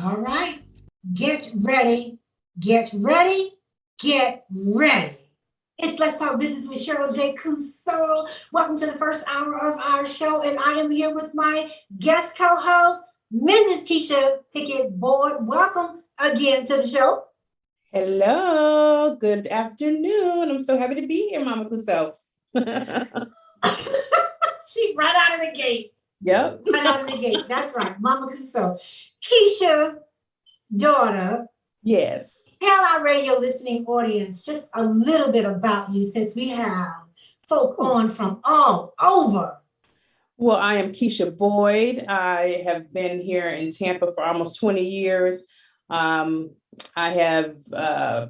All right, get ready, get ready, get ready. It's Let's Talk Business with Cheryl J. Cusoro. Welcome to the first hour of our show, and I am here with my guest co-host, Mrs. Keisha Pickett Board. Welcome again to the show. Hello, good afternoon. I'm so happy to be here, Mama Cusoro. She right out of the gate. Yep. Right out of the gate. That's right, Mama Cusoro. Keisha, daughter. Yes. Tell our radio listening audience just a little bit about you, since we have folk on from all over. Well, I am Keisha Boyd. I have been here in Tampa for almost 20 years. I have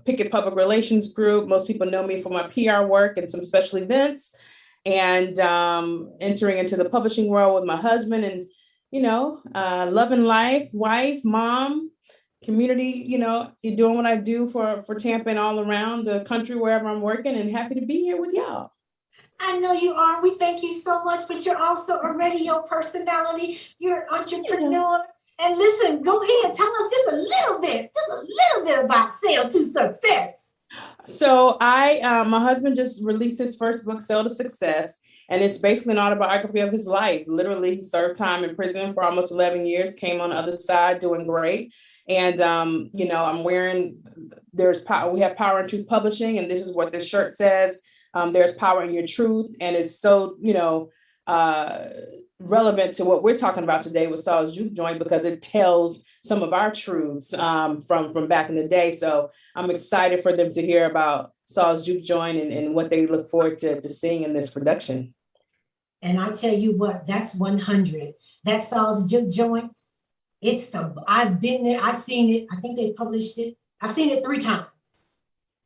Pickett Public Relations Group. Most people know me for my PR work and some special events, and entering into the publishing world with my husband, and loving life, wife, mom, community. You're doing what I do for Tampa and all around the country, wherever I'm working, and happy to be here with y'all. I know you are. We thank you so much, but you're also a radio personality. You're an entrepreneur. And listen, go ahead, tell us just a little bit about Sail to Success. So my husband just released his first book, Sail to Success, and it's basically an autobiography of his life. Literally, he served time in prison for almost 11 years, came on the other side doing great. And, I'm wearing, there's power, we have Power and Truth Publishing, and this is what this shirt says. There's power in your truth. And it's so, relevant to what we're talking about today with Saul's Juke Joint, because it tells some of our truths from back in the day. So I'm excited for them to hear about Saul's Juke Joint and what they look forward to seeing in this production. And I tell you what, that's 100. That Saul's Juke Joint, I've been there, I've seen it. I think they published it. I've seen it 3 times.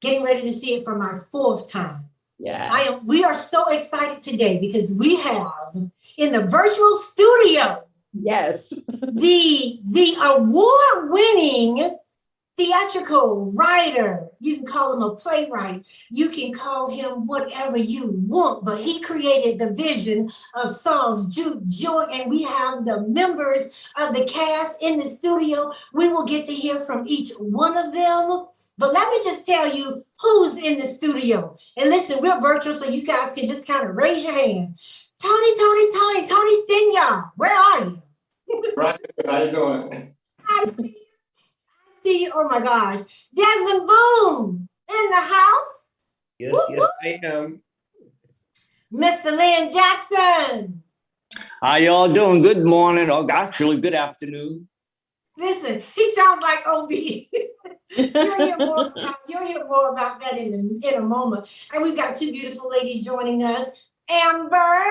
Getting ready to see it for my 4th time. Yeah. We are so excited today because we have in the virtual studio, yes, the award-winning theatrical writer. You can call him a playwright. You can call him whatever you want, but he created the vision of Saul's Juke Joint, and we have the members of the cast in the studio. We will get to hear from each one of them. But let me just tell you who's in the studio. And listen, we're virtual, so you guys can just kind of raise your hand. Tony Stinyard, where are you? Right, how you doing? I see you. Oh my gosh. Desmond Boone in the house. Yes, yes, I am. Mr. Lynn Jackson. How y'all doing? Good morning, or actually good afternoon. Listen, he sounds like OB. You'll hear more about that in a moment. And we've got 2 beautiful ladies joining us. Amber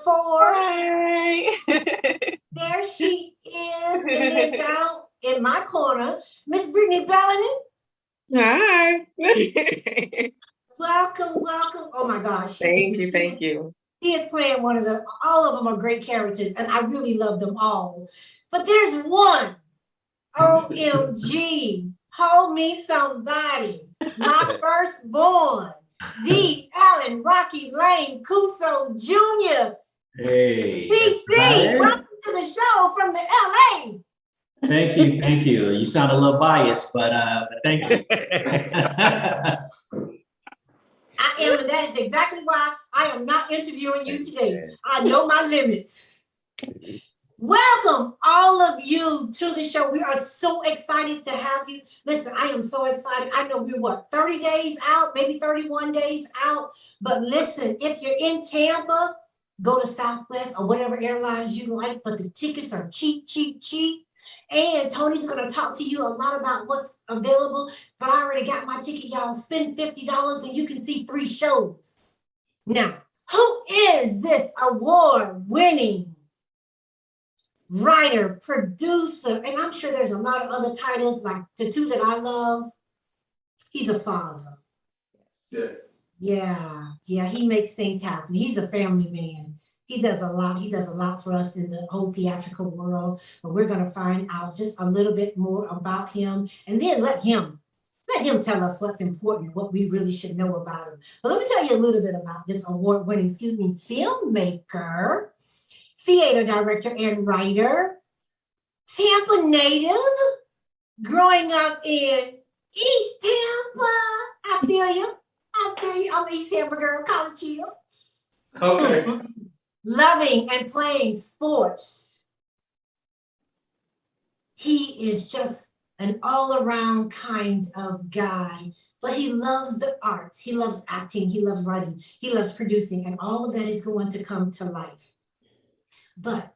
Ford. Hi. There she is. And then down in my corner, Miss Brittany Bellinon. Hi. Welcome. Oh my gosh. Thank you. He is playing all of them are great characters, and I really love them all. But there's one, OMG, hold me somebody, my firstborn, the Alan Rocky Lane Cusoro Jr. Hey. PC, welcome to the show from the LA. Thank you. You sound a little biased, but thank you. I am, and that is exactly why I am not interviewing you today. I know my limits. Welcome all of you to the show. We are so excited to have you. Listen, I am so excited. I know we're 30 days out, maybe 31 days out. But listen, if you're in Tampa, go to Southwest or whatever airlines you like, but the tickets are cheap. And Tony's going to talk to you a lot about what's available, but I already got my ticket, y'all. Spend $50 and you can see 3 shows. Now, who is this award-winning writer, producer? And I'm sure there's a lot of other titles, like the 2 that I love. He's a father. Yes. Yeah, he makes things happen. He's a family man. He does a lot for us in the whole theatrical world, but we're going to find out just a little bit more about him, and then let him tell us what's important, what we really should know about him. But let me tell you a little bit about this award-winning, filmmaker, theater director, and writer, Tampa native, growing up in East Tampa. I feel you. I'm an East Tampa girl, College Hill. Okay. Loving and playing sports. He is just an all-around kind of guy, but he loves the arts. He loves acting. He loves writing. He loves producing, and all of that is going to come to life. But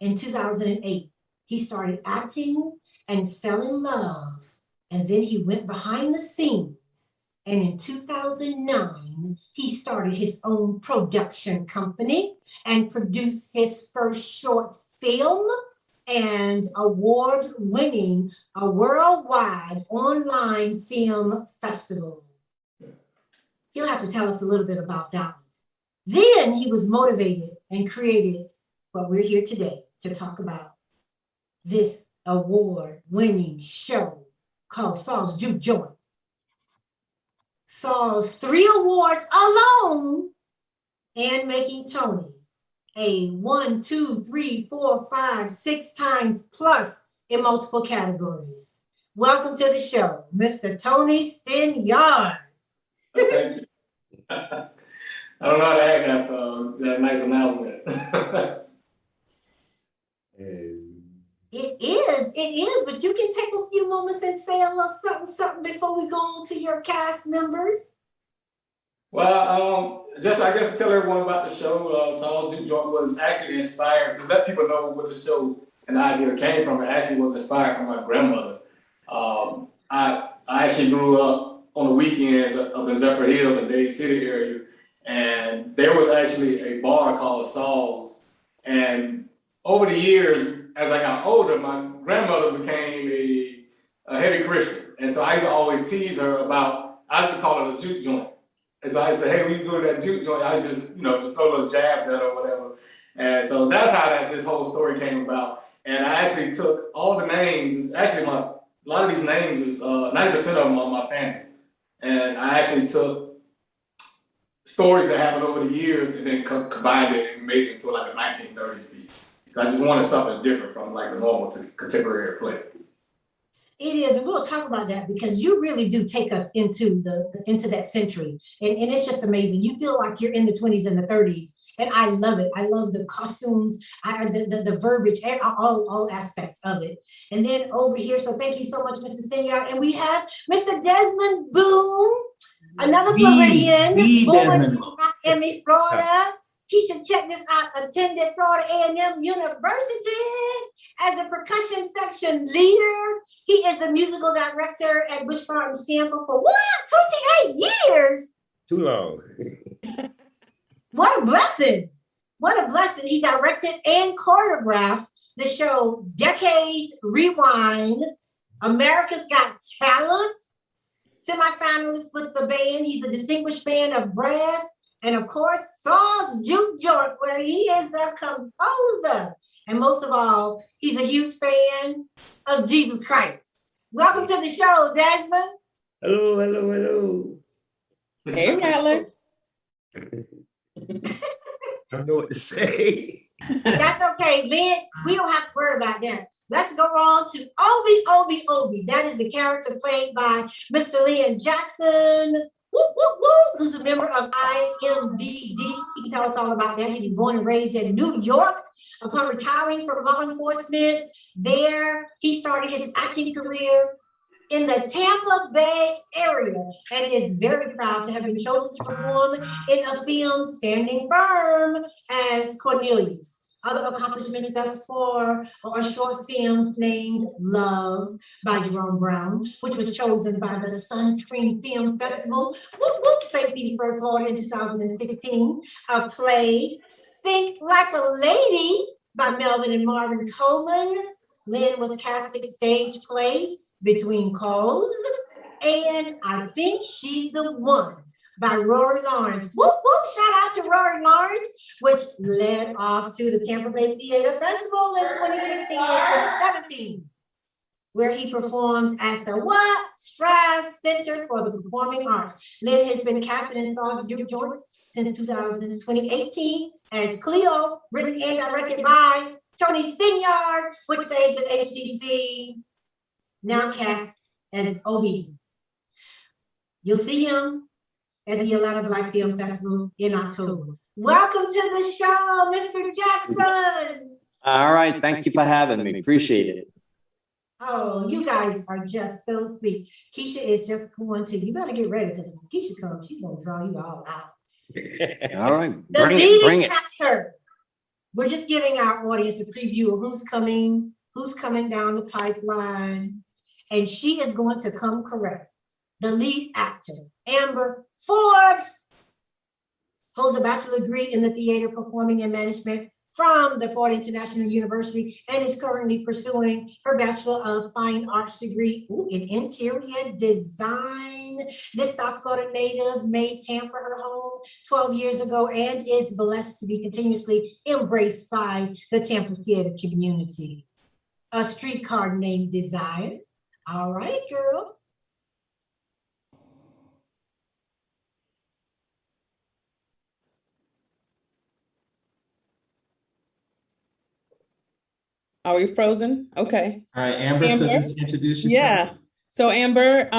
in 2008, he started acting and fell in love, and then he went behind the scenes. And in 2009, he started his own production company and produced his first short film and award-winning a worldwide online film festival. He'll have to tell us a little bit about that. Then he was motivated and created what we're here today to talk about, this award-winning show called Saul's Juke Joint. Saul's 3 awards alone and making Tony a 1, 2, 3, 4, 5, 6 times plus in multiple categories. Welcome to the show, Mr. Tony Stenyard. Thank you. I don't know how to act that nice announcement. It is, but you can take a few moments and say a little something before we go on to your cast members. Well, just I guess to tell everyone about the show, Saul's Juke Joint was actually inspired, to let people know where the show and the idea came from. It actually was inspired from my grandmother. I actually grew up on the weekends up in Zephyr Hills in Dade City area, and there was actually a bar called Saul's. And over the years, as I got older, my grandmother became a heavy Christian. And so I used to always tease her about, I used to call it a juke joint. And so I say, hey, when you go to that juke joint, I just throw little jabs at her or whatever. And so that's how this whole story came about. And I actually took all the names. It's actually a lot of these names is 90% of them are my family. And I actually took stories that happened over the years and then combined it and made it into like a 1930s piece. I just wanted something different from like a normal to contemporary play. It is, and we'll talk about that because you really do take us into into that century, and it's just amazing. You feel like you're in the 20s and the 30s, and I love it. I love the costumes, the verbiage, and all aspects of it. And then over here, so thank you so much, Mr. Stenyard, and we have Mr. Desmond Boone, another Floridian, born in Miami, Florida. Keisha, check this out, attended Florida A&M University as a percussion section leader. He is a musical director at Busch Gardens Tampa for what? 28 years? Too long. What a blessing. What a blessing. He directed and choreographed the show Decades Rewind, America's Got Talent, semifinalist with the band. He's a distinguished band of brass. And of course, Saul's Juke Joint, where he is the composer. And most of all, he's a huge fan of Jesus Christ. Welcome to the show, Desmond. Hello, hello, hello. Hey, Rattler. I don't know what to say. That's okay, Lynn. We don't have to worry about that. Let's go on to Obi. That is a character played by Mr. Lynn Jackson. Who's a member of IMBD. He can tell us all about that. He was born and raised in New York. Upon retiring from law enforcement, there he started his acting career in the Tampa Bay area and is very proud to have been chosen to perform in a film Standing Firm as Cornelius. Other accomplishments thus far are a short film named Love by Jerome Brown, which was chosen by the Sunscreen Film Festival, St. Petersburg, Florida in 2016. A play, Think Like a Lady by Melvin and Marvin Coleman. Lynn was casting stage play Between Calls, and I Think She's the One by Rory Lawrence. Shout out to Rory Lawrence, which led off to the Tampa Bay Theater Festival in 2016 and 2017, where he performed at the Strass Center for the Performing Arts. Lynn has been casted in Saul's Juke Joint since 2018 as Cleo, written and directed by Tony Sinyard, which staged at HCC, now cast as Obi. You'll see him at the Atlanta Black Film Festival in October. Welcome to the show, Mr. Jackson. All right. Thank you for having me. Appreciate it. Oh, you guys are just so sweet. Keisha is just going to, you better get ready because when Keisha comes, she's going to draw you all out. All right. The Bring it. leading Bring it. actor. We're just giving our audience a preview of who's coming down the pipeline. And she is going to come correct. The lead actor, Amber Forbes, holds a bachelor's degree in the theater, performing and management from the Florida International University and is currently pursuing her Bachelor of Fine Arts degree in interior design. This South Florida native made Tampa her home 12 years ago and is blessed to be continuously embraced by the Tampa theater community. A streetcar named Desire. All right, girl. Are we frozen? Okay. All right, Amber, so Amber? just introduce yourself. Yeah. So Amber,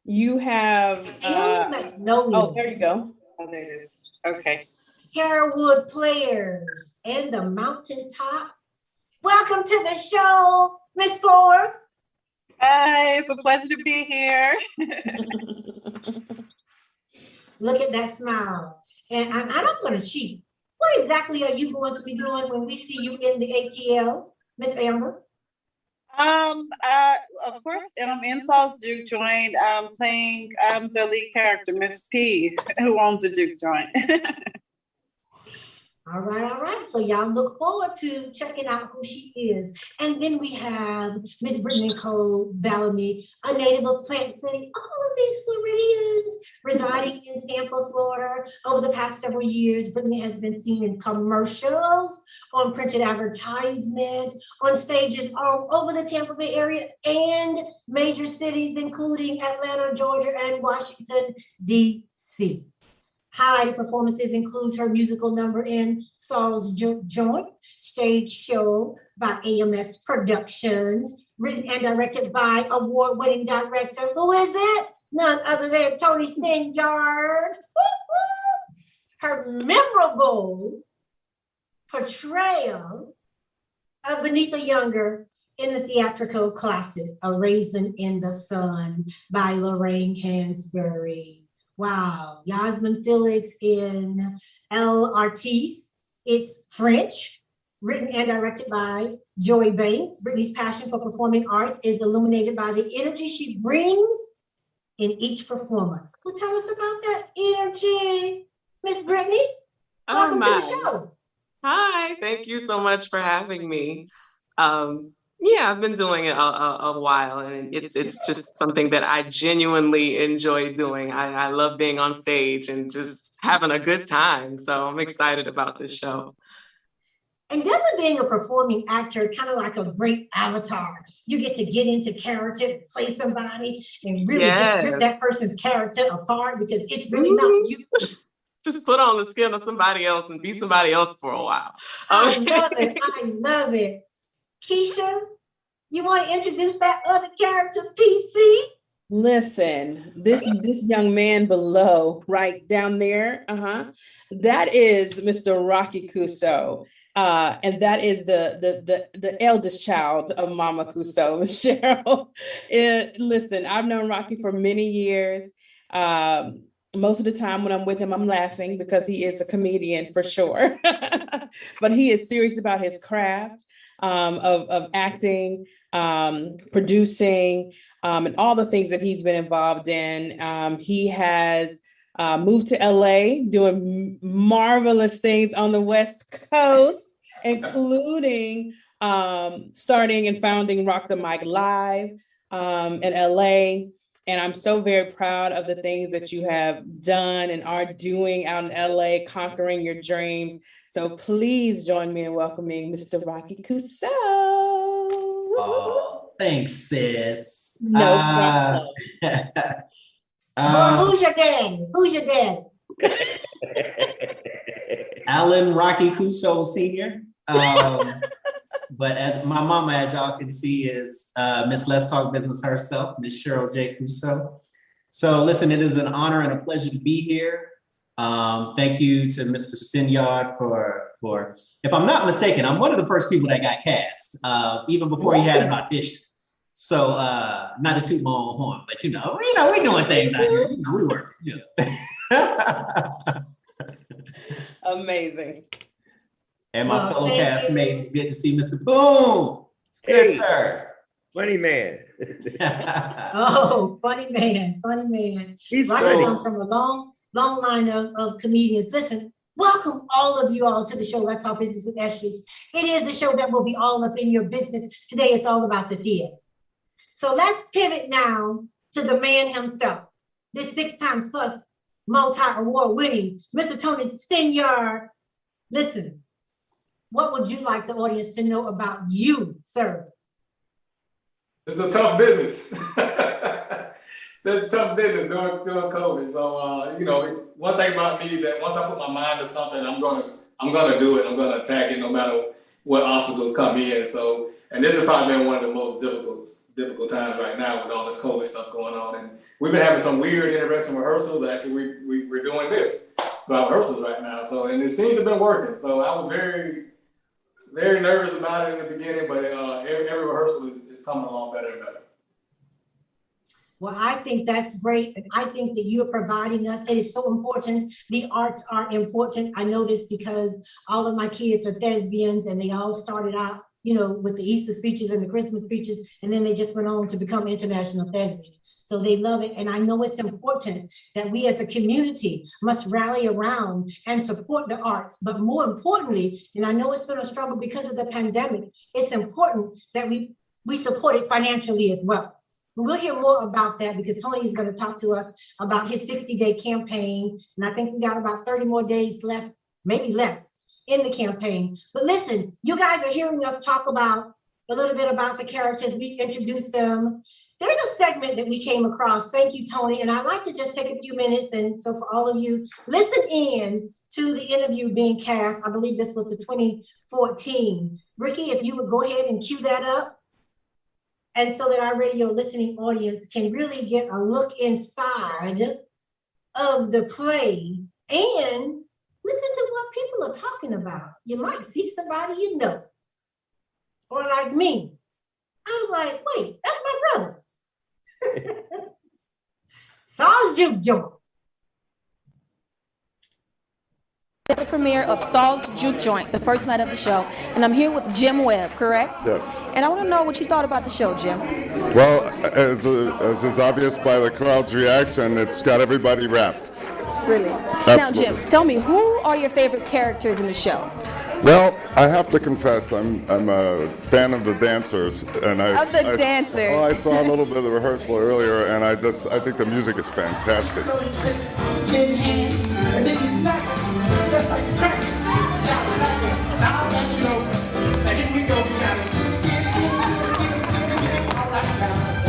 you have, Magnolia. there you go. Oh, there it is. Okay. Harewood Players and the Mountaintop. Welcome to the show, Miss Forbes. Hi, it's a pleasure to be here. Look at that smile. And I'm going to cheat. What exactly are you going to be doing when we see you in the ATL, Miss Amber? Of course, in Saul's Juke Joint, playing the lead character, Miss P, who owns the Juke Joint. All right. So y'all look forward to checking out who she is. And then we have Miss Brittany Cole Bellamy, a native of Plant City. All of these Floridians residing in Tampa, Florida. Over the past several years, Brittany has been seen in commercials, on printed advertisement, on stages all over the Tampa Bay area and major cities, including Atlanta, Georgia, and Washington, D.C. Highlighted performances includes her musical number in Saul's Joint, stage show by AMS Productions, written and directed by award-winning director, who is it? None other than Tony Sinyard. Her memorable portrayal of Benitha Younger in the theatrical classic, A Raisin in the Sun by Lorraine Hansberry. Wow, Yasmin Felix in El Artiste. It's French, written and directed by Joy Banks. Brittany's passion for performing arts is illuminated by the energy she brings in each performance. Well, tell us about that energy, Miss Brittany. Welcome to the show. Hi, thank you so much for having me. Yeah, I've been doing it a while, and it's just something that I genuinely enjoy doing. I love being on stage and just having a good time. So I'm excited about this show. And doesn't being a performing actor kind of like a great avatar? You get to get into character, play somebody, and really just rip that person's character apart because it's really not you. Just put on the skin of somebody else and be somebody else for a while. I love it. I love it. Keisha, you want to introduce that other character, PC? Listen, this young man below, right down there, that is Mr. Rocky Kuso. And that is the eldest child of Mama Kuso, Michelle. Listen, I've known Rocky for many years. Most of the time when I'm with him, I'm laughing because he is a comedian for sure. But he is serious about his craft of acting, producing, and all the things that he's been involved in. He has moved to LA, doing marvelous things on the West Coast, including starting and founding Rock the Mic Live in LA. And I'm so very proud of the things that you have done and are doing out in LA, conquering your dreams. So please join me in welcoming Mr. Rocky Kuso. Oh, thanks, sis. No problem. Well, who's your daddy? Who's your daddy? Alan Rocky Kuso Sr. But as my mama, as y'all can see, is Miss Let's Talk Business herself, Miss Cheryl J. Crusoe. So listen, it is an honor and a pleasure to be here. Thank you to Mr. Stinyard for, if I'm not mistaken, I'm one of the first people that got cast, even before he had an audition. So not to toot my own horn, but we're doing things out here. We work. Amazing. And my fellow thank castmates, good to see Mr. Boom. Hey. Good, sir. Funny man. Oh, funny man. He's I funny. come from a long line of comedians. Listen, welcome all of you all to the show, Let's Talk Business with Ashley. It is a show that will be all up in your business. Today, it's all about the theater. So let's pivot now to the man himself, this 6-time plus multi-award winning Mr. Tony Stinyard. Listen, what would you like the audience to know about you, sir? It's a tough business. It's a tough business during COVID. So one thing about me that once I put my mind to something, I'm gonna do it. I'm gonna attack it no matter what obstacles come in. So, and this has probably been one of the most difficult times right now with all this COVID stuff going on. And we've been having some weird, interesting rehearsals. Actually, we're doing this for our rehearsals right now. So, and it seems to have been working. So I was very, very nervous about it in the beginning, but every rehearsal is coming along better and better. Well, I think that's great. And I think that you're providing us. It is so important. The arts are important. I know this because all of my kids are thespians and they all started out, with the Easter speeches and the Christmas speeches, and then they just went on to become international thespians. So they love it. And I know it's important that we as a community must rally around and support the arts. But more importantly, and I know it's been a struggle because of the pandemic, it's important that we support it financially as well. We'll hear more about that because Tony is going to talk to us about his 60-day campaign. And I think we got about 30 more days left, maybe less, in the campaign. But listen, you guys are hearing us talk about a little bit about the characters. We've introduced them. There's a segment that we came across. Thank you, Tony. And I'd like to just take a few minutes. And so for all of you, listen in to the interview being cast. I believe this was the 2014. Ricky, if you would go ahead and cue that up. And so that our radio listening audience can really get a look inside of the play and listen to what people are talking about. You might see somebody you know. Or like me. I was like, wait, that's my brother. Saul's Juke Joint. The premiere of Saul's Juke Joint, the first night of the show, and I'm here with Jim Webb, correct? Yes. And I want to know what you thought about the show, Jim. Well, as is obvious by the crowd's reaction, it's got everybody wrapped. Really? Absolutely. Now, Jim, tell me, who are your favorite characters in the show? Well, I have to confess, I'm a fan of the dancers, and I dancers. I saw a little bit of the rehearsal earlier, and I think the music is fantastic. And then you smack it, just like crack. Now I'll let you know. Now here we go,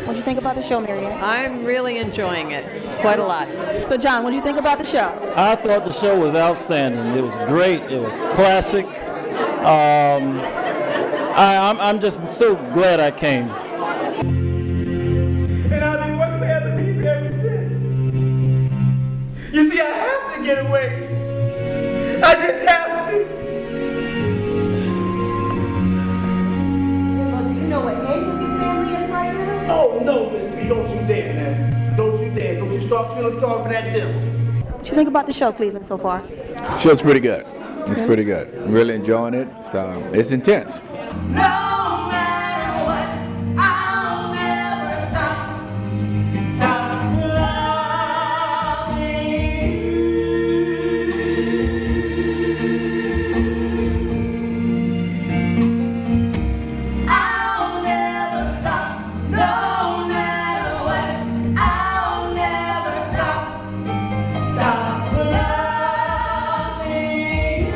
What do you think about the show, Marianne? I'm really enjoying it quite a lot. So, John, what do you think about the show? I thought the show was outstanding. It was great. It was classic. I'm just so glad I came. And I've been working for these ever since. You see, I have to get away. I just have to. Well, do you know what age of your family is right now? Oh, no, Miss B, don't you dare now. Don't you dare. Don't you start feeling sorry for that devil. What do you think about the show, Cleveland, so far? Show's pretty good. It's pretty good. I'm really enjoying it. So it's intense. No matter what, I'll never stop loving you. I'll never stop, no matter what, I'll never stop loving you.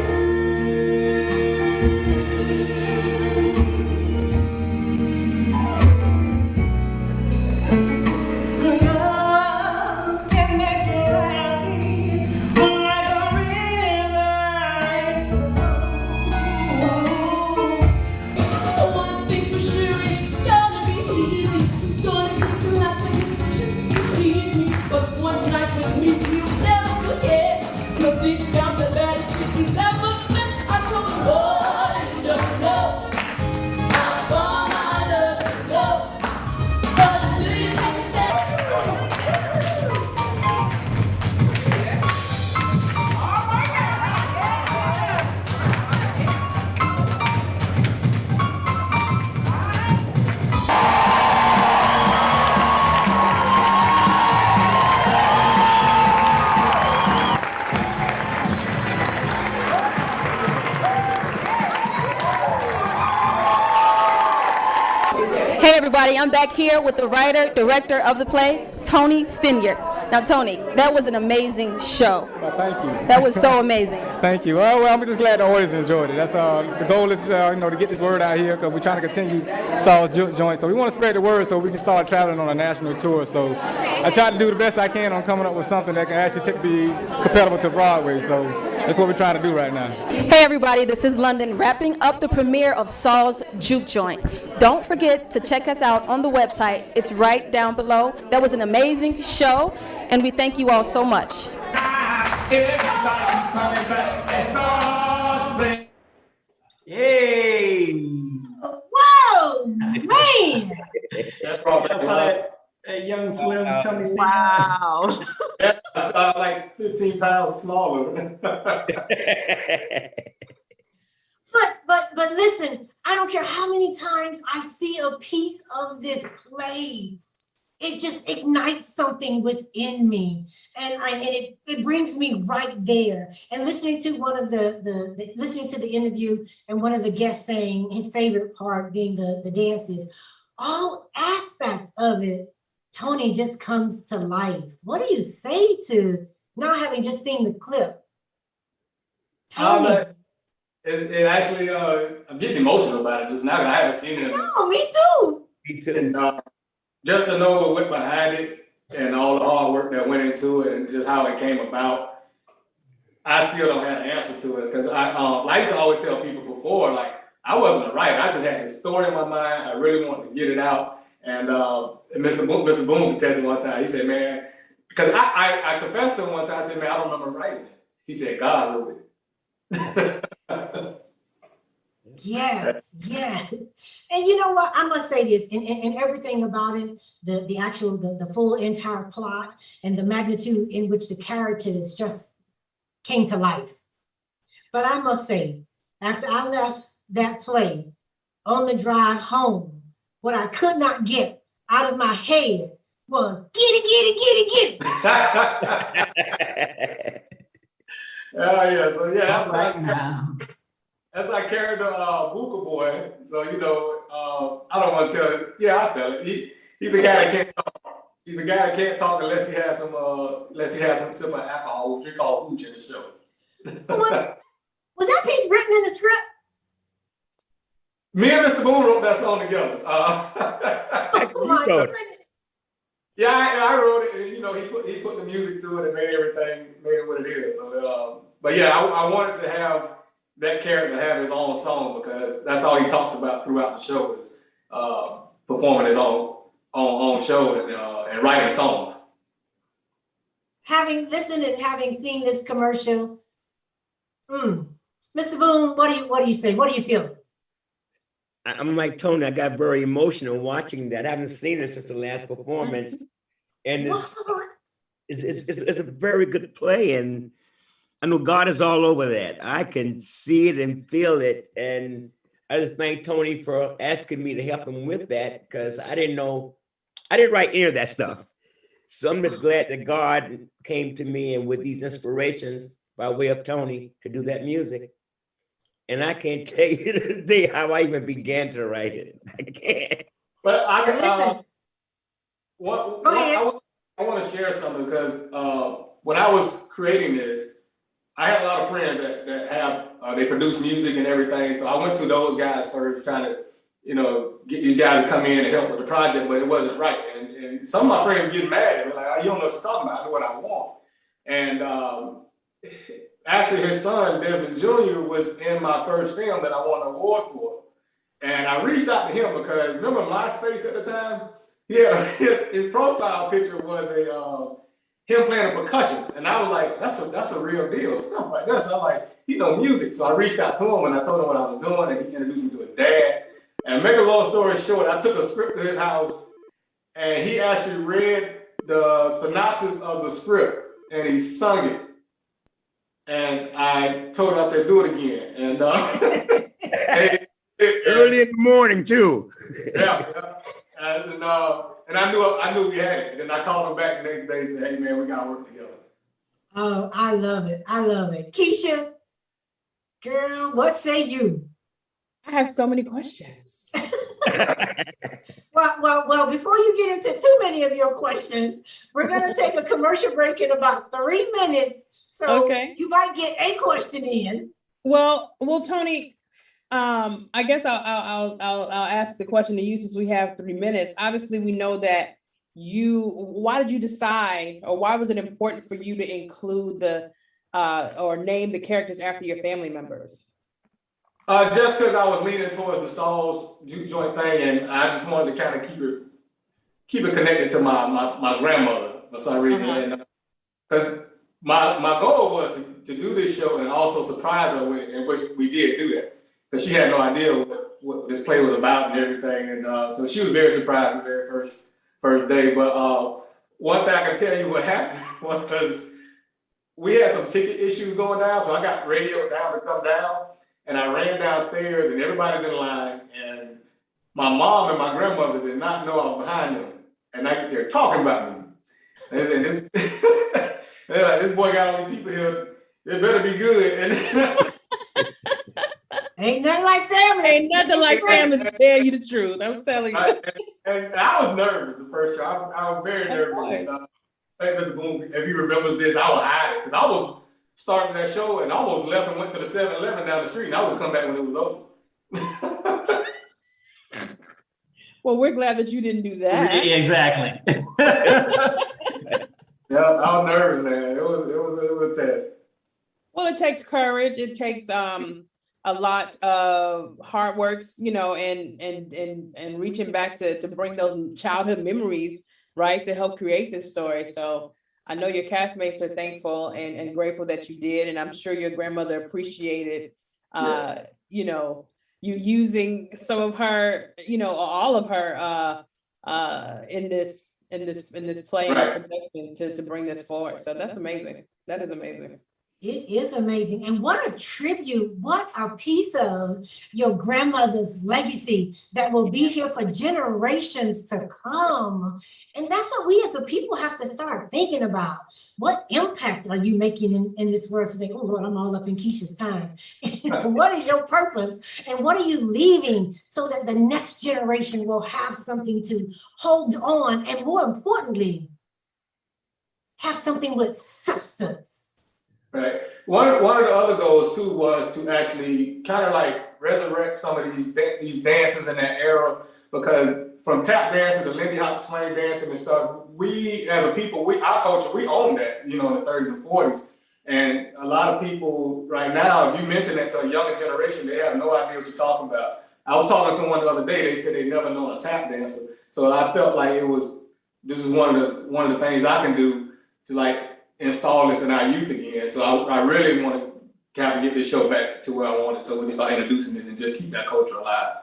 Hey everybody, I'm back here with the writer, director of the play, Tony Styniard. Now Tony, that was an amazing show. Well, thank you. That was so amazing. Thank you. Well, I'm just glad the audience enjoyed it. That's the goal is to get this word out here because we're trying to continue Saul's Juke Joint. So we want to spread the word so we can start traveling on a national tour. So I try to do the best I can on coming up with something that can actually be compatible to Broadway. So that's what we're trying to do right now. Hey everybody, this is London wrapping up the premiere of Saul's Juke Joint. Don't forget to check us out on the website. It's right down below. That was an amazing show, and we thank you all so much. Yay! Whoa, man! That's probably That's how that young slim Tony Styniard. Wow. like 15 pounds smaller. But listen, I don't care how many times I see a piece of this play, it just ignites something within me, and it brings me right there. And listening to one of listening to the interview and one of the guests saying his favorite part being the dances, all aspects of it, Tony just comes to life. What do you say to not having just seen the clip? Tony. It actually, I'm getting emotional about it just now. I haven't seen it. No, me too. Me too. And, just to know what went behind it and all the hard work that went into it and just how it came about, I still don't have an answer to it because I used to always tell people before, like, I wasn't a writer. I just had this story in my mind. I really wanted to get it out. And Mr. Boone contested one time. He said, man, because I confessed to him one time. I said, man, I don't remember writing it. He said, God wrote it. Yes. And you know what? I must say this, and everything about it, the full entire plot and the magnitude in which the characters just came to life. But I must say, after I left that play on the drive home, what I could not get out of my head was get it. Oh yeah, so yeah, that's right now. That's our character, Buka Boy. So I don't want to tell it. Yeah, I'll tell it. He's a guy that can't talk. He's a guy that can't talk unless he has some sip of alcohol, which we call hooch in the show. Was that piece written in the script? Me and Mr. Boone wrote that song together. Oh my goodness. Yeah, I wrote it. He put the music to it and made it what it is. So, but yeah, I wanted to have that character have his own song because that's all he talks about throughout the show is performing his own show and writing songs. Having listened and having seen this commercial, Mr. Boone, what do you say? What do you feel? I'm like Tony, I got very emotional watching that. I haven't seen it since the last performance. And it's a very good play. And I know God is all over that. I can see it and feel it. And I just thank Tony for asking me to help him with that because I didn't write any of that stuff. So I'm just glad that God came to me and with these inspirations by way of Tony to do that music. And I can't tell you today how I even began to write it. I can't. But I can Listen. I want to share something because when I was creating this, I had a lot of friends that have they produce music and everything. So I went to those guys first, trying to get these guys to come in and help with the project, but it wasn't right. And some of my friends getting mad at me, like, oh, you don't know what you're talking about. I know what I want. And actually, his son Desmond Jr. was in my first film that I won an award for. And I reached out to him because remember MySpace at the time? Yeah, his profile picture was him playing a percussion, and I was like, that's a real deal, stuff like that. So I'm like, he know music. So I reached out to him and I told him what I was doing, and he introduced me to his dad. And make a long story short, I took a script to his house, and he actually read the synopsis of the script, and he sung it. And I told him, I said, do it again. And early in the morning too. Yeah. And I knew we had it. And then I called him back the next day and said, hey man, we gotta work together. Oh, I love it. Keisha, girl, what say you? I have so many questions. Well, before you get into too many of your questions, we're going to take a commercial break in about 3 minutes. So you might get a question in. Well, Tony, I guess I'll ask the question to you since we have 3 minutes. Obviously, we know that why did you decide, or why was it important for you to include or name the characters after your family members? Just because I was leaning towards the Saul's Juke Joint thing, and I just wanted to kind of keep it connected to my grandmother for some reason. And because my goal was to do this show and also surprise her with it, in which we did do that. Because she had no idea what this play was about and everything, and so she was very surprised the very first day. But one thing I can tell you what happened was we had some ticket issues going down, so I got radioed down to come down. And I ran downstairs and everybody's in line, and my mom and my grandmother did not know I was behind them. And they're talking about me. And they're saying, they're like, this boy got all these people here, it better be good. And ain't nothing like family. Ain't nothing like family to tell you the truth. I'm telling you. And I was nervous the first show. I was very nervous. And, I think Mr. Boone, if he remembers this, I was hiding because I was starting that show and almost left and went to the 7-Eleven down the street, and I would come back when it was over. Well, we're glad that you didn't do that. Exactly. Yeah, I was nervous, man. It was a test. Well, it takes courage. It takes a lot of hard work, and reaching back to bring those childhood memories, right, to help create this story. So I know your castmates are thankful and grateful that you did, and I'm sure your grandmother appreciated, you using some of her, all of her in this play and production to bring this forward. So that's amazing. That is amazing. It is amazing. And what a tribute, what a piece of your grandmother's legacy that will be here for generations to come. And that's what we as a people have to start thinking about. What impact are you making in this world today? Oh Lord, I'm all up in Keisha's time. What is your purpose? And what are you leaving so that the next generation will have something to hold on? And more importantly, have something with substance. Right. One of the other goals too was to actually kind of like resurrect some of these dances in that era, because from tap dancing to Lindy Hop swing dancing and stuff, we as a people, our culture, we own that, in the 30s and 40s. And a lot of people right now, if you mention that to a younger generation, they have no idea what you're talking about. I was talking to someone the other day, they said they never known a tap dancer. So I felt like this is one of the things I can do to like install this in our youth again. So I really want to have to get this show back to where I want it, so we can start introducing it and just keep that culture alive.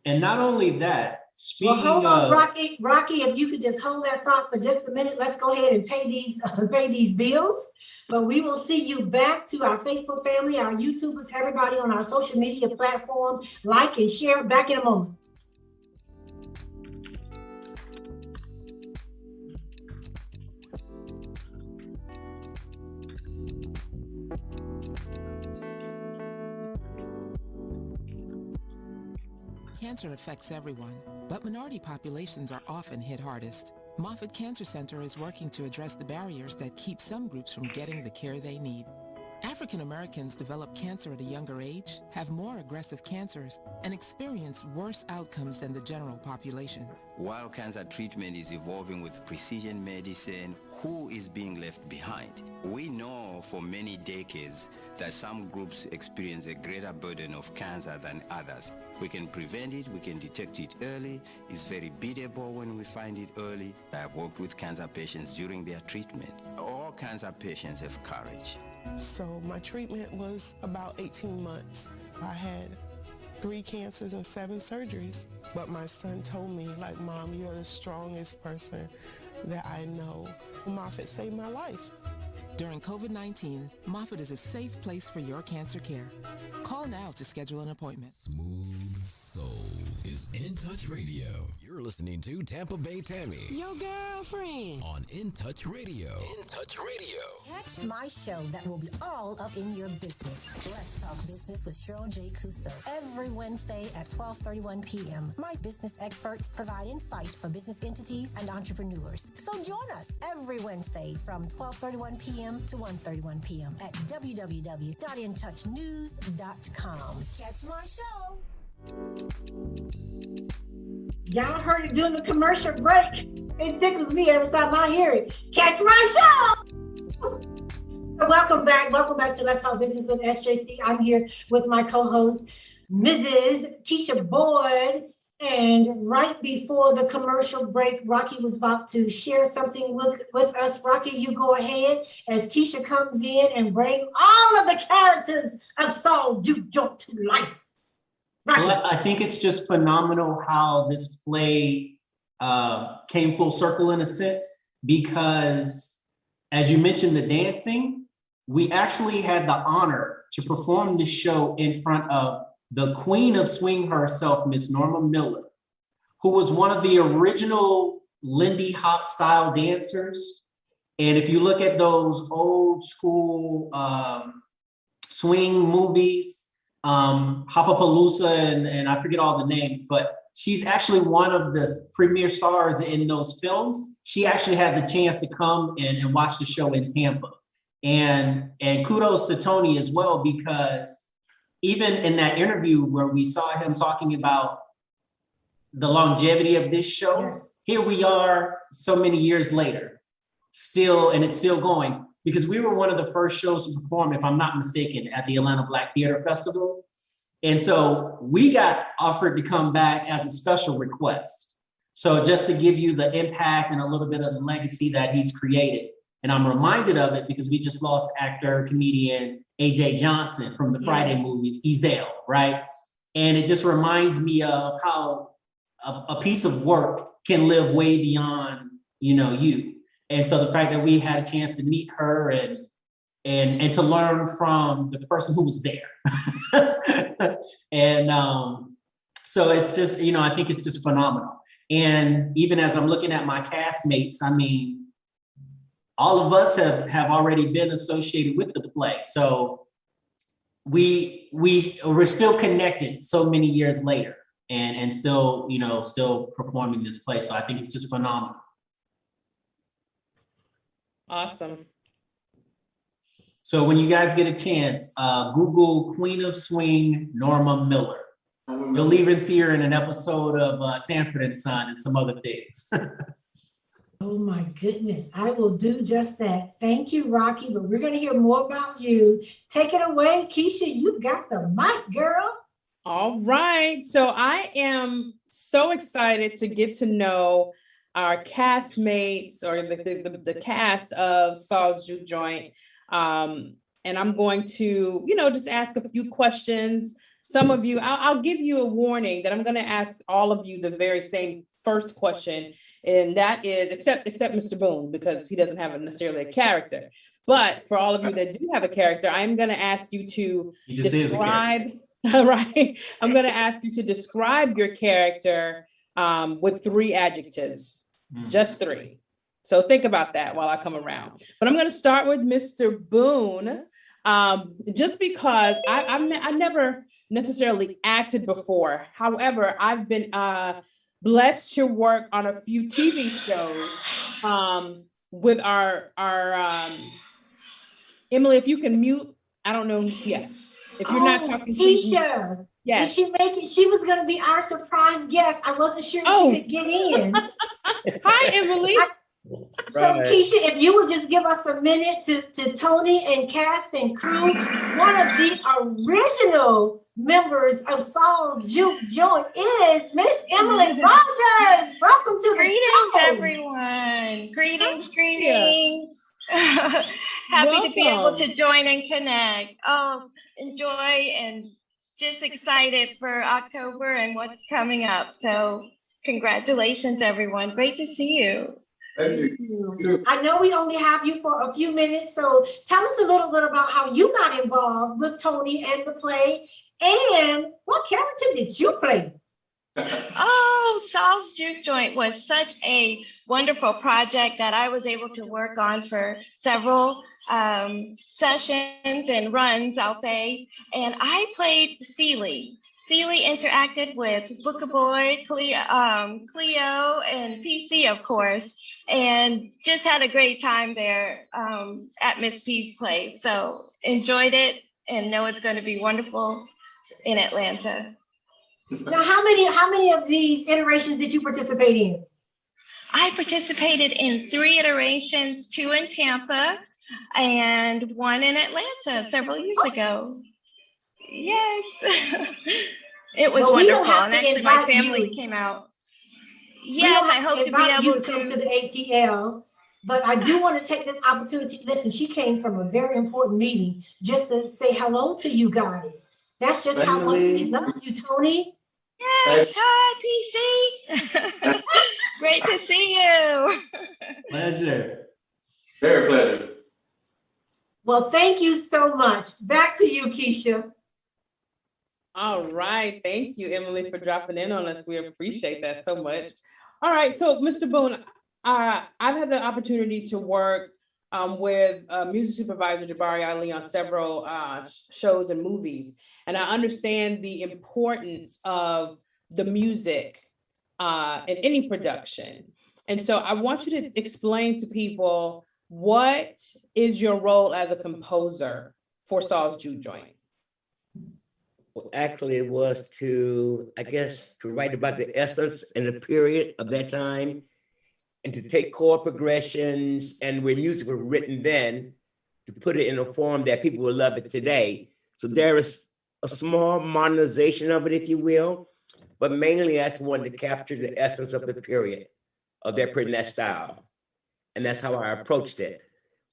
And not only that, speaking hold on, Rocky, if you could just hold that thought for just a minute. Let's go ahead and pay these bills. But we will see you back to our Facebook family, our YouTubers, everybody on our social media platform. Like and share back in a moment. Cancer affects everyone, but minority populations are often hit hardest. Moffitt Cancer Center is working to address the barriers that keep some groups from getting the care they need. African Americans develop cancer at a younger age, have more aggressive cancers, and experience worse outcomes than the general population. While cancer treatment is evolving with precision medicine, who is being left behind? We know for many decades that some groups experience a greater burden of cancer than others. We can prevent it, we can detect it early. It's very beatable when we find it early. I have worked with cancer patients during their treatment. All cancer patients have courage. So my treatment was about 18 months. I had 3 cancers and 7 surgeries. But my son told me, like, Mom, you're the strongest person that I know. Moffitt saved my life. During COVID-19, Moffitt is a safe place for your cancer care. Call now to schedule an appointment. Smooth Soul is In Touch Radio. You're listening to Tampa Bay Tammy. Your girlfriend. On In Touch Radio. In Touch Radio. Catch my show that will be all up in your business. Let's Talk Business with Cheryl J. Cuso. Every Wednesday at 12:31 p.m. My business experts provide insight for business entities and entrepreneurs. So join us every Wednesday from 12:31 p.m. to 1:31 p.m. at www.intouchnews.com. Catch my show. Y'all heard it during the commercial break. It tickles me every time I hear it. Catch my show. Welcome back to Let's Talk Business with SJC. I'm here with my co-host, Mrs. Keisha Boyd. And right before the commercial break, Rocky was about to share something with us. Rocky, you go ahead as Keisha comes in and bring all of the characters of Saul Juke Joint to life. Rocky. Well, I think it's just phenomenal how this play came full circle in a sense, because as you mentioned, the dancing, we actually had the honor to perform this show in front of the queen of swing herself, Miss Norma Miller, who was one of the original Lindy Hop style dancers. And if you look at those old school swing movies, Hopapalooza and I forget all the names, but she's actually one of the premier stars in those films. She actually had the chance to come and watch the show in Tampa. And kudos to Tony as well, because even in that interview where we saw him talking about the longevity of this show, yes. Here we are so many years later, and it's still going, because we were one of the first shows to perform, if I'm not mistaken, at the Atlanta Black Theater Festival. And so we got offered to come back as a special request. So just to give you the impact and a little bit of the legacy that he's created. And I'm reminded of it because we just lost actor, comedian, A.J. Johnson from the Friday movies, Ezel, right? And it just reminds me of how a piece of work can live way beyond, you. And so the fact that we had a chance to meet her and to learn from the person who was there. And so it's just, I think it's just phenomenal. And even as I'm looking at my castmates, I mean, all of us have already been associated with the play. So we're still connected so many years later and still, still performing this play. So I think it's just phenomenal. Awesome. So when you guys get a chance, Google Queen of Swing, Norma Miller. You'll even see her in an episode of Sanford and Son and some other things. Oh my goodness, I will do just that. Thank you, Rocky, but we're going to hear more about you. Take it away, Keisha, you got the mic, girl. All right, so I am so excited to get to know our castmates or the cast of Saul's Juke Joint. And I'm going to, just ask a few questions. Some of you, I'll give you a warning that I'm going to ask all of you the very same first question. And that is, except Mr. Boone, because he doesn't have necessarily a character. But for all of you that do have a character, I'm going to ask you to describe, right? I'm going to ask you to describe your character with 3 adjectives, just 3. So think about that while I come around. But I'm going to start with Mr. Boone, just because I never necessarily acted before. However, I've been blessed to work on a few TV shows with our Emily, if you can mute, I don't know. Yeah. If you're not talking, Keisha. Yes. She was going to be our surprise guest. I wasn't sure if she could get in. Hi, Emily. So Keisha, if you would just give us a minute to Tony and cast and crew, one of the original members of Saul's Juke Joint is Miss Emily Rogers. Welcome to the show. Everyone. Greetings. Happy to be able to join and connect. Enjoy and just excited for October and what's coming up. So congratulations, everyone. Great to see you. Thank you. I know we only have you for a few minutes, so tell us a little bit about how you got involved with Tony and the play, and what character did you play? Oh, Saul's Juke Joint was such a wonderful project that I was able to work on for several sessions and runs, I'll say. And I played Celie. Celie interacted with Booker Boy, Cleo, and PC, of course, and just had a great time there at Miss P's place. So enjoyed it and know it's going to be wonderful in Atlanta. Now, how many of these iterations did you participate in? I participated in 3 iterations, 2 in Tampa and 1 in Atlanta several years ago. Yes, it was wonderful. And actually my family came out. Yes, I hope to be able to come to the ATL, but I do want to take this opportunity. Listen, she came from a very important meeting just to say hello to you guys. That's just how much we love you, Tony. Yes, hi, PC. Great to see you. Pleasure. Very pleasure. Well, thank you so much. Back to you, Keisha. All right. Thank you, Emily, for dropping in on us. We appreciate that so much. All right. So, Mr. Boone, I've had the opportunity to work with music supervisor Jabari Ali on several shows and movies. And I understand the importance of the music in any production. And so I want you to explain to people, what is your role as a composer for Saul's Juke Joint? Well, actually, it was to write about the essence and the period of that time, and to take chord progressions and where music was written then, to put it in a form that people will love it today. So there is a small modernization of it, if you will, but mainly I just wanted to capture the essence of the period of that period, that style. And that's how I approached it.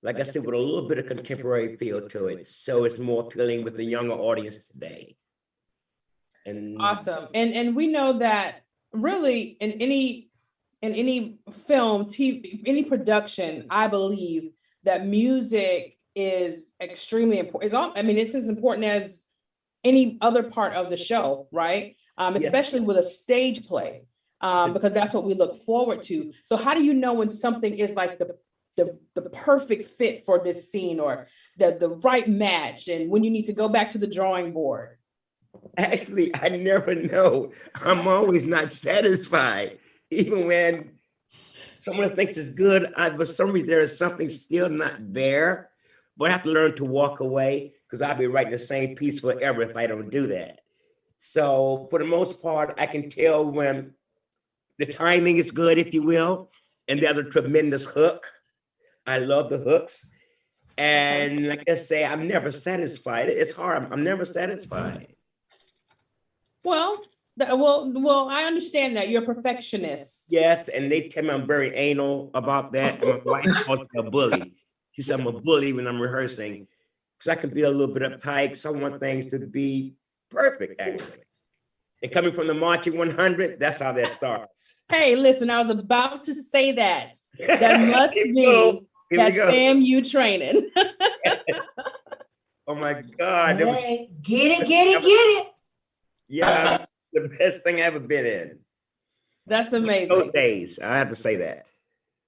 Like I said, with a little bit of contemporary feel to it. So it's more appealing with the younger audience today. And awesome. And we know that really in any film, TV, any production, I believe that music is extremely important. It's as important as any other part of the show, right? Especially with a stage play, because that's what we look forward to. So how do you know when something is like the perfect fit for this scene, or the right match, and when you need to go back to the drawing board? Actually, I never know. I'm always not satisfied. Even when someone thinks it's good, for some reason there is something still not there. But I have to learn to walk away, because I'll be writing the same piece forever if I don't do that. So for the most part, I can tell when the timing is good, if you will, and there's a tremendous hook. I love the hooks. And like I say, I'm never satisfied. It's hard. I'm never satisfied. Well, I understand that you're a perfectionist. Yes, and they tell me I'm very anal about that. And my wife calls me a bully. She said I'm a bully when I'm rehearsing, because I can be a little bit uptight. So I want things to be perfect, actually. And coming from the Marching 100, that's how that starts. Hey, listen, I was about to say that. That must be that FAMU training. Oh my God. Hey, get it. Yeah, the best thing I ever been in. That's amazing. Those days, I have to say that.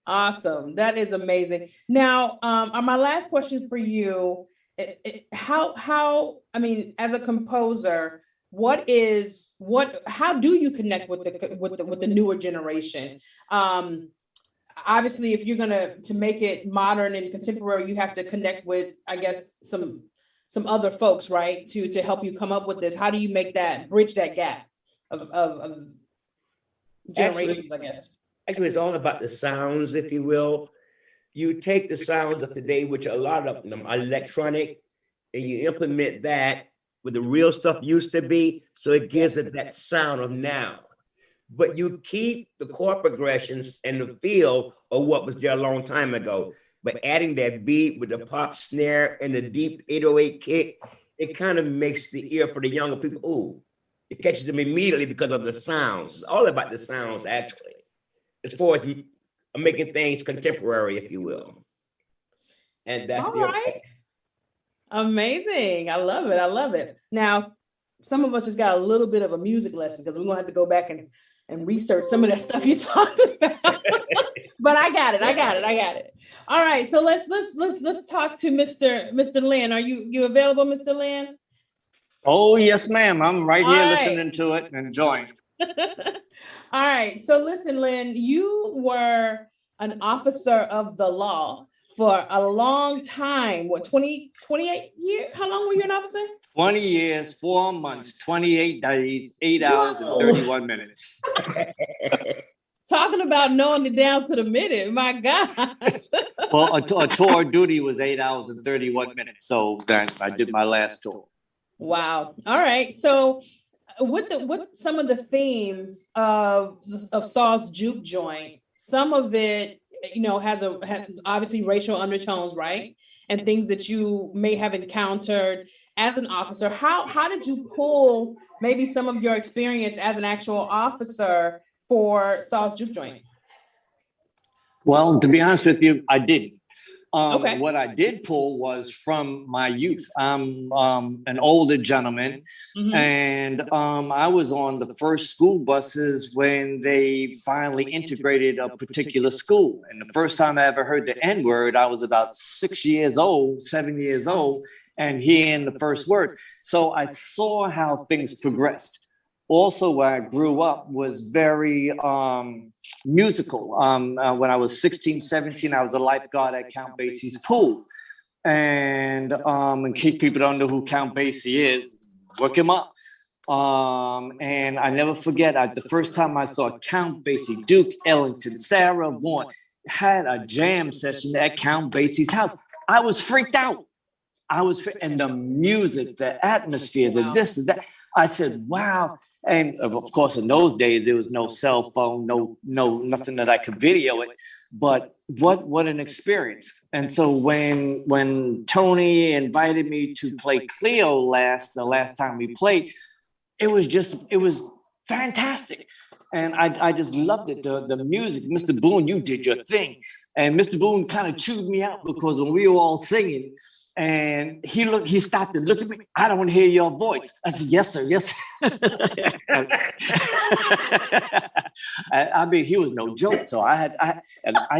Awesome. That is amazing. Now, my last question for you, as a composer, how do you connect with the newer generation? Obviously, if you're to make it modern and contemporary, you have to connect with, I guess, some other folks, right? To help you come up with this. How do you bridge that gap of generations, I guess? Actually, it's all about the sounds, if you will. You take the sounds of today, which a lot of them are electronic, and you implement that with the real stuff used to be, so it gives it that sound of now. But you keep the chord progressions and the feel of what was there a long time ago. But adding that beat with the pop snare and the deep 808 kick, it kind of makes the ear for the younger people, ooh, it catches them immediately because of the sounds. It's all about the sounds, actually. As far as I'm making things contemporary, if you will. And that's All the right. Amazing. I love it. I love it. Now, some of us just got a little bit of a music lesson because we're gonna have to go back and research some of that stuff you talked about. But I got it. All right. So let's talk to Mr. Lynn. Are you available, Mr. Lynn? Oh, yes, ma'am. I'm right here All right. listening to it and enjoying. All right. So listen, Lynn, you were an officer of the law for a long time. What, 28 years? How long were you an officer? 20 years, 4 months, 28 days, 8 hours, and 31 minutes. Talking about knowing it down to the minute. My God. Well, a tour of duty was 8 hours and 31 minutes. So then I did my last tour. Wow. All right. So what some of the themes of Saul's Juke Joint, some of it, has obviously racial undertones, right? And things that you may have encountered as an officer. How did you pull maybe some of your experience as an actual officer for Saul's Juke Joint? Well, to be honest with you, I didn't. Okay. What I did pull was from my youth. I'm an older gentleman, and I was on the first school buses when they finally integrated a particular school. And the first time I ever heard the N-word, I was about 7 years old, and hearing the first word. So I saw how things progressed. Also, where I grew up was very musical. When I was 16, 17, I was a lifeguard at Count Basie's pool. And in case people don't know who Count Basie is, look him up. And I never forget, the first time I saw Count Basie, Duke Ellington, Sarah Vaughan, had a jam session at Count Basie's house. I was freaked out. And the music, the atmosphere, the this, the that. I said, wow. And of course, in those days, there was no cell phone, no, nothing that I could video it. But what an experience! And so when Tony invited me to play Cleo the last time we played, it was fantastic, and I just loved it. The music, Mr. Boone, you did your thing, and Mr. Boone kind of chewed me out because when we were all singing. And he stopped and looked at me. I don't want to hear your voice. I said, yes, sir, yes. I mean, he was no joke. So I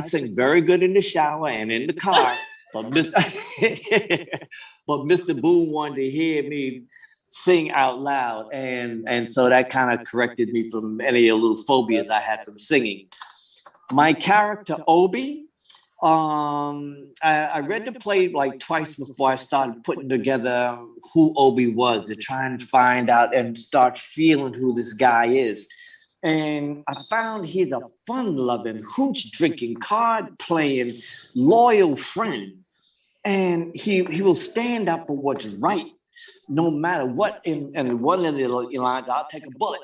sing very good in the shower and in the car. But Mr. Boone wanted to hear me sing out loud. And so that kind of corrected me from any little phobias I had from singing. My character, Obi, I read the play like twice before I started putting together who Obi was to try and find out and start feeling who this guy is. And I found he's a fun-loving, hooch-drinking, card-playing, loyal friend. And he will stand up for what's right, no matter what. And one of the lines, I'll take a bullet.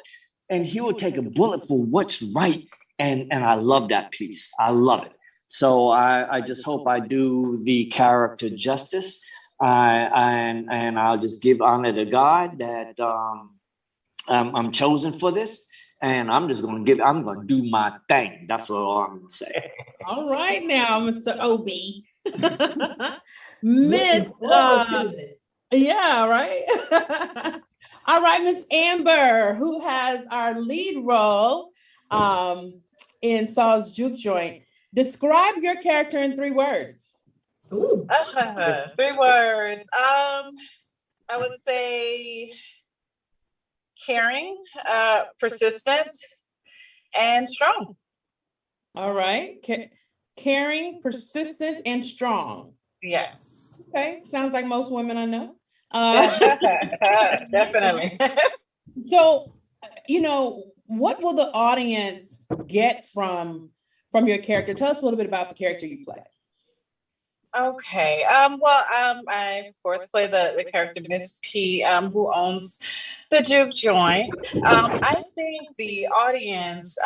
And he will take a bullet for what's right. And I love that piece. I love it. So I just hope I do the character justice, and I'll just give honor to God that I'm chosen for this, and I'm going to do my thing. That's what I'm going to say. All right, now, Mr. Obi, Miss. Yeah, right. All right, Miss Amber, who has our lead role in Saul's Juke Joint. Describe your character in 3 words. 3 words. I would say caring, persistent, and strong. All right. Caring, persistent, and strong. Yes. Okay. Sounds like most women I know. Definitely. So, what will the audience get from your character? Tell us a little bit about the character you play. Okay. I of course play the character Miss P, who owns the Juke Joint. I think the audience,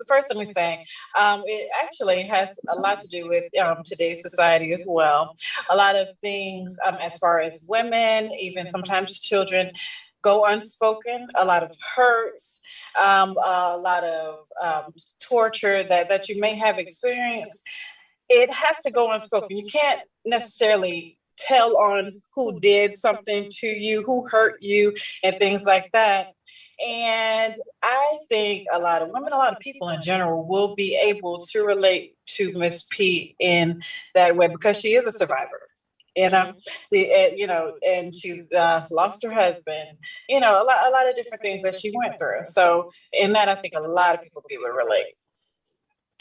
first let me say, it actually has a lot to do with today's society as well. A lot of things as far as women, even sometimes children, go unspoken, a lot of hurts, a lot of torture that you may have experienced. It has to go unspoken. You can't necessarily tell on who did something to you, who hurt you, and things like that. And I think a lot of women, a lot of people in general will be able to relate to Miss P in that way because she is a survivor. And she lost her husband, a lot of different things that she went through. So in that, I think a lot of people will relate.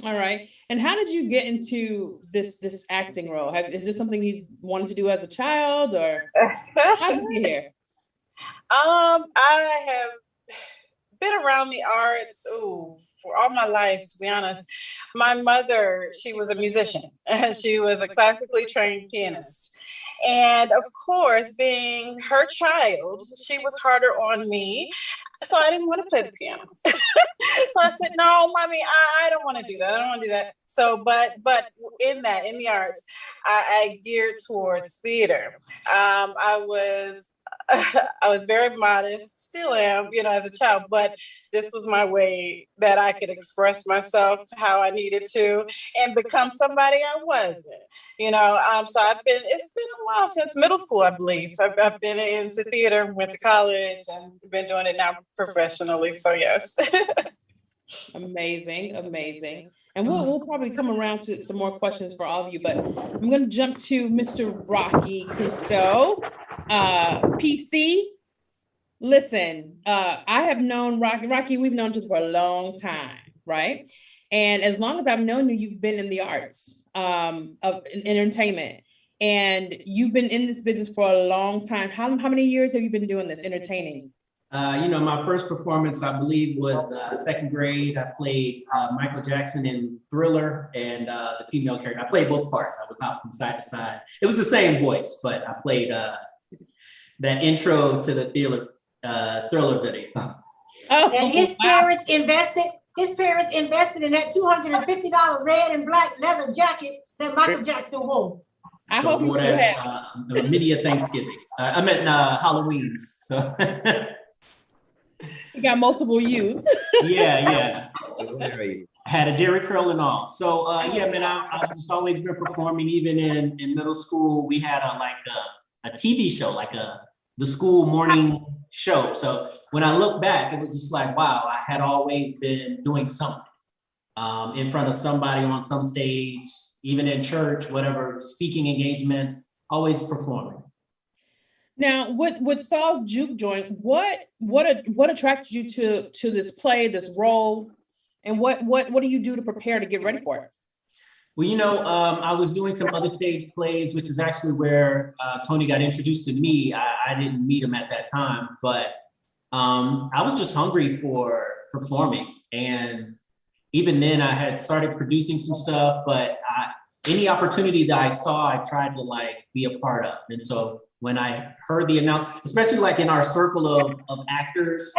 All right. And how did you get into this acting role? Is this something you wanted to do as a child, or how did you get here? I have been around the arts for all my life, to be honest. My mother, she was a musician. She was a classically trained pianist. And of course, being her child, she was harder on me. So I didn't want to play the piano. So I said, no, mommy, I don't want to do that. I don't want to do that. So, but in the arts, I geared towards theater. I was very modest, still am, as a child, but this was my way that I could express myself how I needed to and become somebody I wasn't, So it's been a while since middle school, I believe. I've been into theater, went to college, and been doing it now professionally. So yes. Amazing. And we'll probably come around to some more questions for all of you, but I'm going to jump to Mr. Rocky Cusso. PC, listen, I have known Rocky, we've known each other for a long time, right? And as long as I've known you, you've been in the arts of entertainment, and you've been in this business for a long time. How many years have you been doing this, entertaining? My first performance, I believe, was second grade. I played Michael Jackson in Thriller and the female character. I played both parts. I would hop from side to side. It was the same voice, but I played that intro to the Thriller video. And his parents invested in that $250 red and black leather jacket that Michael Jackson wore. I hope you still have many of Thanksgivings. I meant Halloween's. So you got multiple use. Yeah. Had a Jerry curl and all. So I've just always been performing. Even in middle school, we had a TV show, the school morning show. So when I look back, it was just like, wow, I had always been doing something in front of somebody on some stage, even in church, whatever, speaking engagements, always performing. Now, with Saul's Juke Joint, what attracted you to this play, this role, and what do you do to prepare to get ready for it? Well, I was doing some other stage plays, which is actually where Tony got introduced to me. I didn't meet him at that time, but I was just hungry for performing. And even then I had started producing some stuff, but any opportunity that I saw, I tried to be a part of. And so when I heard the announcement, especially in our circle of actors,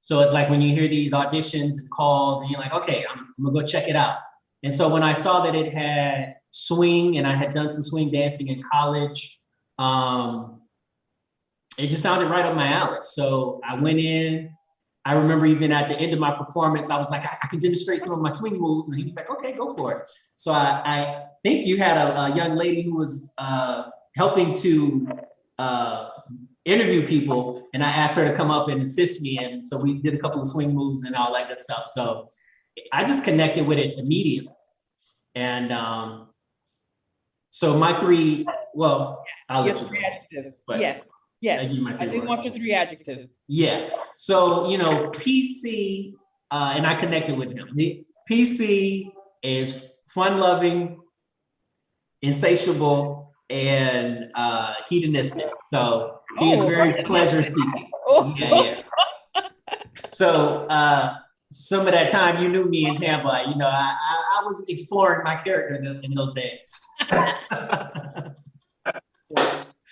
so it's when you hear these auditions and calls and you're like, okay, I'm gonna go check it out. And so when I saw that it had swing, and I had done some swing dancing in college, it just sounded right up my alley. So I went in. I remember even at the end of my performance, I was like, I can demonstrate some of my swing moves. And he was like, okay, go for it. So I think you had a young lady who was helping to interview people, and I asked her to come up and assist me. And so we did a couple of swing moves and all that good stuff. So I just connected with it immediately. And so my three, well, I'll let you know. Yes. I do want your three adjectives. Yeah. So, PC, and I connected with him. The PC is fun-loving, insatiable, and hedonistic. So he is very pleasure-seeking. Yeah. So some of that time you knew me in Tampa, I was exploring my character in those days.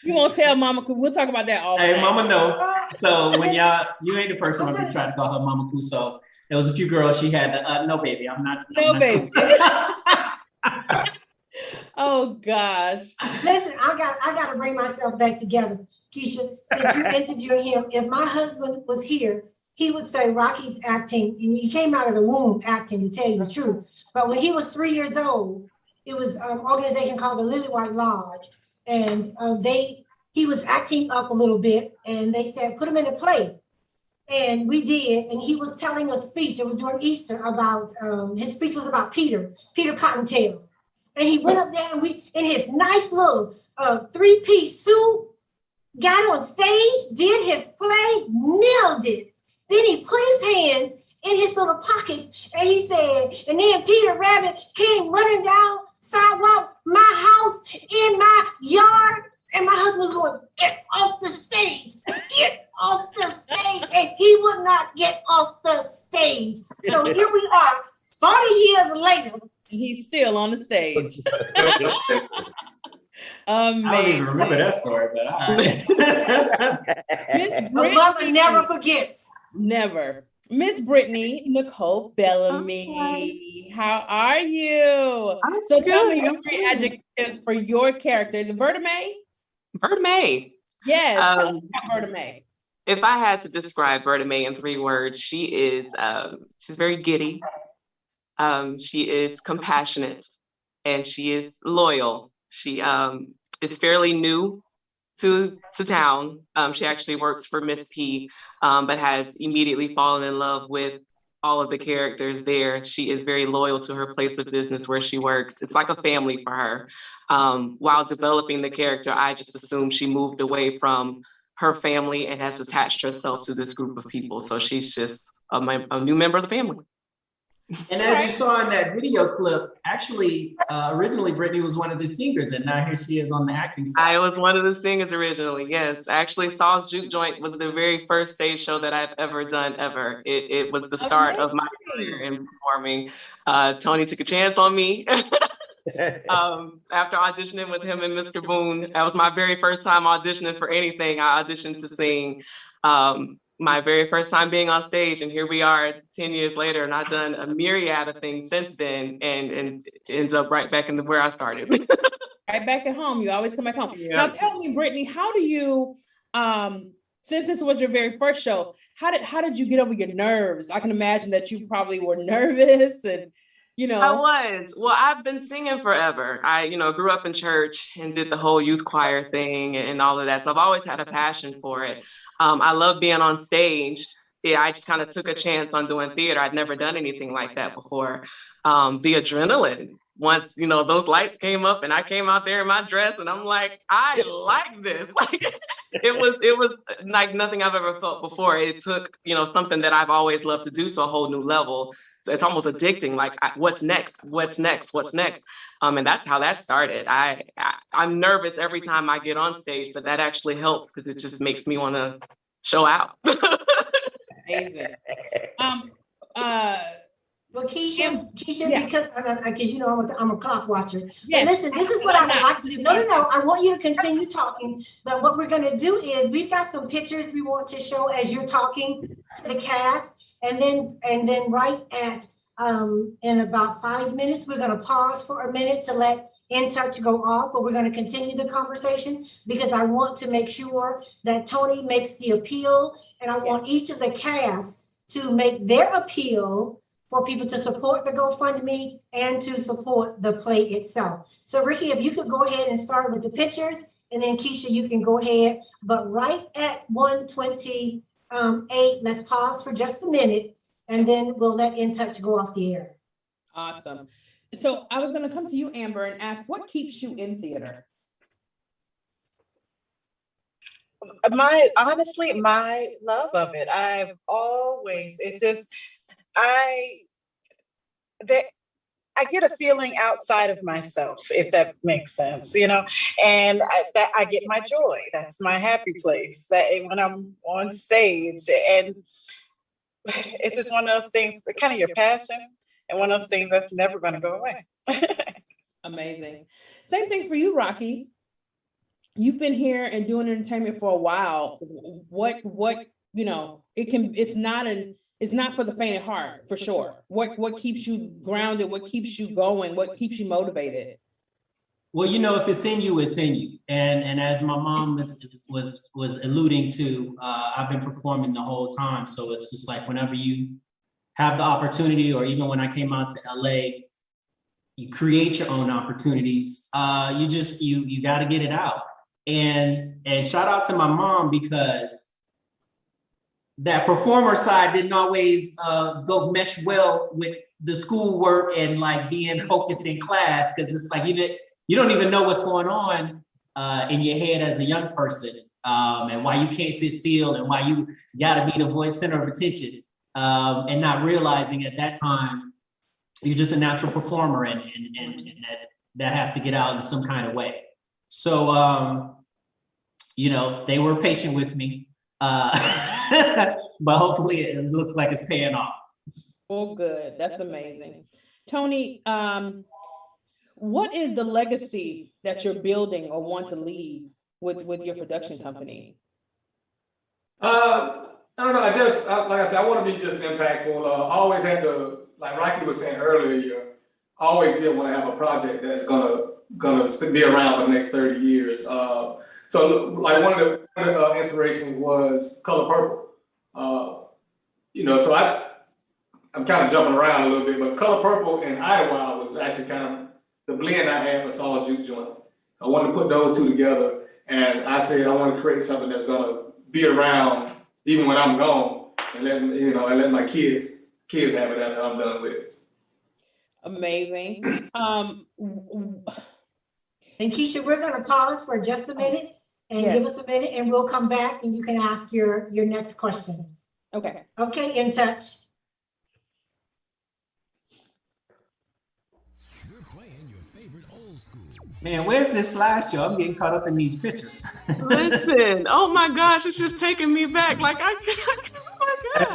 You won't tell Mama, because we'll talk about that all Hey, Mama, no. So when you ain't the first one to try to call her Mama Cuso. There was a few girls she had, no, baby, I'm not. Baby. Oh, gosh. Listen, I got to bring myself back together. Keisha, since you're interviewing him, if my husband was here, he would say Rocky's acting, he came out of the womb acting, to tell you the truth. But when he was 3 years old, it was an organization called the Lily White Lodge. And he was acting up a little bit, and they said, put him in a play. And we did, and he was telling a speech, it was during Easter, about, his speech was about Peter Cottontail. And he went up there, and in his nice little 3-piece suit, got on stage, did his play, nailed it. Then he put his hands in his little pockets, and he said, and then Peter Rabbit came running down sidewalk, my house, in my yard, and my husband was going, get off the stage, get off the stage, and he would not get off the stage. So here we are, 40 years later. He's still on the stage. I don't even remember that story, but all right. My mother never forgets. Never. Miss Brittany Nicole Bellamy, how are you? So tell me your 3 adjectives for your character. Is it Vertimae? Vertimae. Yes, tell me about Vertimae. If I had to describe Vertimae in 3 words, she is she's very giddy. She is compassionate, and she is loyal. She is fairly new to town. She actually works for Miss P, but has immediately fallen in love with all of the characters there. She is very loyal to her place of business where she works. It's like a family for her. While developing the character, I just assumed she moved away from her family and has attached herself to this group of people. So she's just a new member of the family. And as you saw in that video clip, actually, originally Brittany was one of the singers, and now here she is on the acting side. I was one of the singers originally, yes. Actually, Saul's Juke Joint was the very first stage show that I've ever done, ever. It was the start of my career in performing. Tony took a chance on me. After auditioning with him and Mr. Boone, that was my very first time auditioning for anything. I auditioned to sing. My very first time being on stage, and here we are 10 years later, and I've done a myriad of things since then, and it ends up right back in where I started. Right back at home. You always come back home. Yeah. Now tell me, Brittany, how do you, since this was your very first show, how did you get over your nerves? I can imagine that you probably were nervous and, you know. I was. Well, I've been singing forever. I, grew up in church and did the whole youth choir thing and all of that. So I've always had a passion for it. I love being on stage. Yeah, I just kind of took a chance on doing theater. I'd never done anything like that before. The adrenaline, once, those lights came up and I came out there in my dress and I'm like, I like this. Like it was like nothing I've ever felt before. It took, something that I've always loved to do to a whole new level. So it's almost addicting. Like, what's next? What's next? What's next? And that's how that started. I'm nervous every time I get on stage, but that actually helps because it just makes me want to show out. Amazing. Well, Keisha, yeah. because I'm a clock watcher. Yes. But listen, this is what I would like to do. No, I want you to continue talking. But what we're going to do is we've got some pictures we want to show as you're talking to the cast. And then right at in about 5 minutes, we're going to pause for a minute to let In Touch go off, but we're going to continue the conversation because I want to make sure that Tony makes the appeal, and I want each of the cast to make their appeal for people to support the GoFundMe and to support the play itself. So Ricky, if you could go ahead and start with the pictures, and then Keisha, you can go ahead, but right at 1:28, let's pause for just a minute, and then we'll let In Touch go off the air. Awesome. So I was going to come to you, Amber, and ask what keeps you in theater? My love of it. It's just, I get a feeling outside of myself, if that makes sense, and I get my joy. That's my happy place when I'm on stage. And it's just one of those things, kind of your passion, and one of those things that's never going to go away. Amazing. Same thing for you, Rocky. You've been here and doing entertainment for a while. What it's not for the faint of heart, for sure. What keeps you grounded? What keeps you going? What keeps you motivated? Well, you know, if it's in you, it's in you. And as my mom was alluding to, I've been performing the whole time. So it's just like whenever you have the opportunity, or even when I came out to LA, you create your own opportunities. You got to get it out. And shout out to my mom, because that performer side didn't always go mesh well with the schoolwork and like being focused in class, because it's like you don't even know what's going on in your head as a young person, and why you can't sit still, and why you got to be the voice center of attention, and not realizing at that time you're just a natural performer, and that has to get out in some kind of way. So you know, they were patient with me, but hopefully it looks like it's paying off. Oh, good. That's amazing. Tony, what is the legacy that you're building or want to leave with your production company? I don't know. Like I said, I want to be just impactful. I always had to, like Rocky was saying earlier, I always did want to have a project that's gonna be around for the next 30 years. So like one of the inspirations was Color Purple. You know, so I'm kind of jumping around a little bit, but Color Purple and Idlewild was actually kind of the blend I had for Saul's Juke Joint. I wanted to put those two together, and I said I want to create something that's gonna be around even when I'm gone, and let my kids have it after I'm done with it. Amazing. And Keisha, we're gonna pause for just a minute and give us a minute, and we'll come back and you can ask your next question. Okay. Okay, In Touch. Man, where's this slideshow? I'm getting caught up in these pictures. Listen, oh my gosh, it's just taking me back. Like, oh my God.